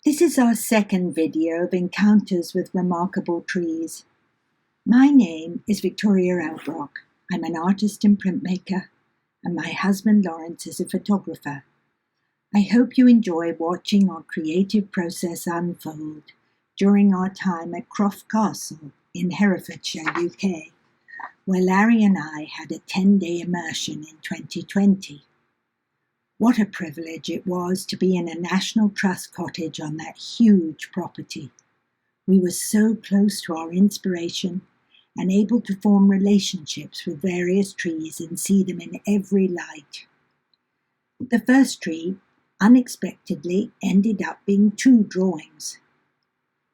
This is our second video of encounters with remarkable trees. My name is Victoria Elbroch. I'm an artist and printmaker, and my husband Lawrence is a photographer. I hope you enjoy watching our creative process unfold during our time at Croft Castle in Herefordshire, UK, where Larry and I had a 10-day immersion in 2020. What a privilege it was to be in a National Trust cottage on that huge property. We were so close to our inspiration and able to form relationships with various trees and see them in every light. The first tree unexpectedly ended up being two drawings.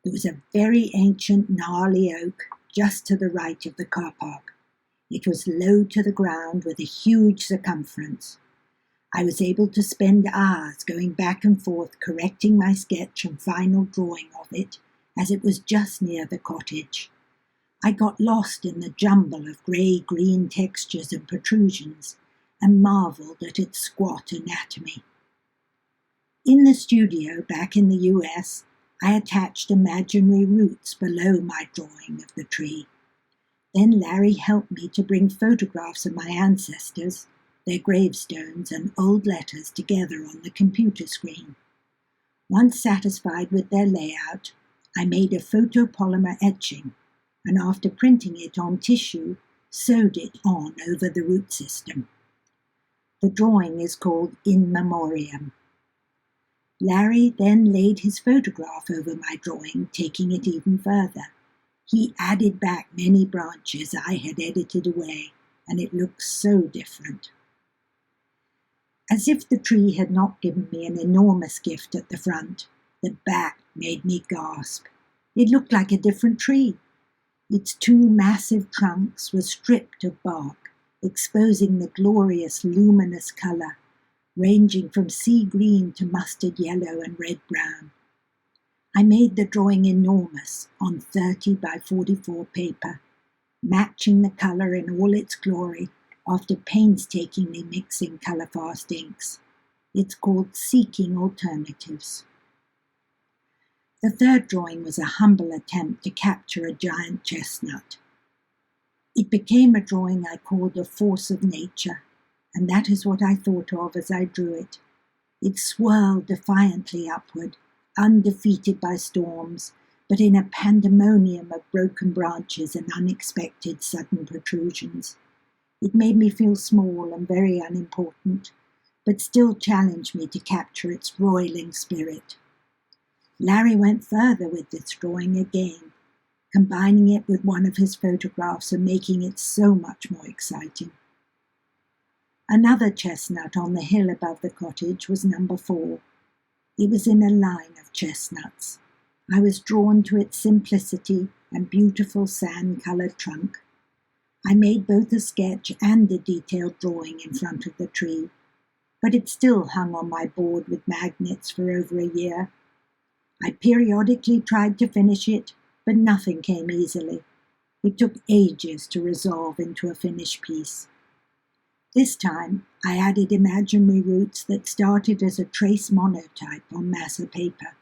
There was a very ancient gnarly oak just to the right of the car park. It was low to the ground with a huge circumference. I was able to spend hours going back and forth correcting my sketch and final drawing of it, as it was just near the cottage. I got lost in the jumble of grey-green textures and protrusions, and marvelled at its squat anatomy. In the studio back in the US, I attached imaginary roots below my drawing of the tree. Then Larry helped me to bring photographs of my ancestors, their gravestones and old letters together on the computer screen. Once satisfied with their layout, I made a photopolymer etching, and after printing it on tissue, sewed it on over the root system. The drawing is called In Memoriam. Larry then laid his photograph over my drawing, taking it even further. He added back many branches I had edited away, and it looks so different. As if the tree had not given me an enormous gift at the front, the back made me gasp. It looked like a different tree. Its two massive trunks were stripped of bark, exposing the glorious luminous colour, ranging from sea green to mustard yellow and red-brown. I made the drawing enormous on 30 by 44 paper, matching the colour in all its glory, after painstakingly mixing colour-fast inks. It's called Seeking Alternatives. The third drawing was a humble attempt to capture a giant chestnut. It became a drawing I called A Force of Nature, and that is what I thought of as I drew it. It swirled defiantly upward, undefeated by storms, but in a pandemonium of broken branches and unexpected sudden protrusions. It made me feel small and very unimportant, but still challenged me to capture its roiling spirit. Larry went further with this drawing again, combining it with one of his photographs and making it so much more exciting. Another chestnut on the hill above the cottage was number 4. It was in a line of chestnuts. I was drawn to its simplicity and beautiful sand-coloured trunk. I made both a sketch and a detailed drawing in front of the tree, but it still hung on my board with magnets for over a year. I periodically tried to finish it, but nothing came easily. It took ages to resolve into a finished piece. This time, I added imaginary roots that started as a trace monotype on massa paper,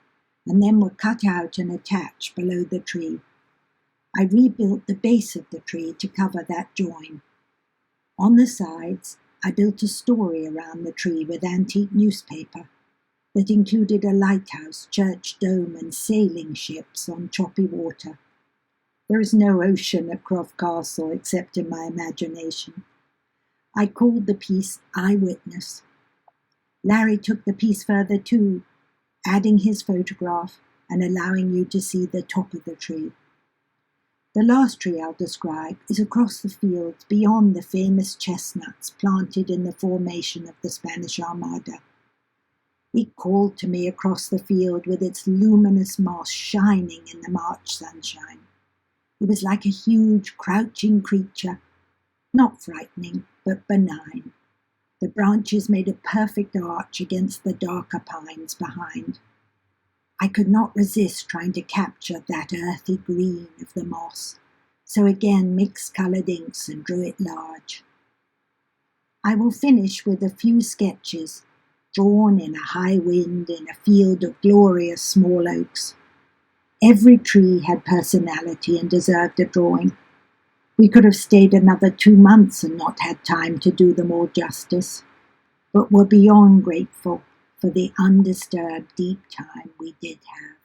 and then were cut out and attached below the tree. I rebuilt the base of the tree to cover that join. On the sides, I built a story around the tree with antique newspaper that included a lighthouse, church dome, and sailing ships on choppy water. There is no ocean at Croft Castle except in my imagination. I called the piece Eyewitness. Larry took the piece further too, adding his photograph and allowing you to see the top of the tree. The last tree I'll describe is across the fields beyond the famous chestnuts planted in the formation of the Spanish Armada. It called to me across the field with its luminous moss shining in the March sunshine. It was like a huge, crouching creature, not frightening, but benign. The branches made a perfect arch against the darker pines behind. I could not resist trying to capture that earthy green of the moss, so again mixed coloured inks and drew it large. I will finish with a few sketches drawn in a high wind in a field of glorious small oaks. Every tree had personality and deserved a drawing. We could have stayed another 2 months and not had time to do them all justice, but were beyond grateful for the undisturbed deep time we did have.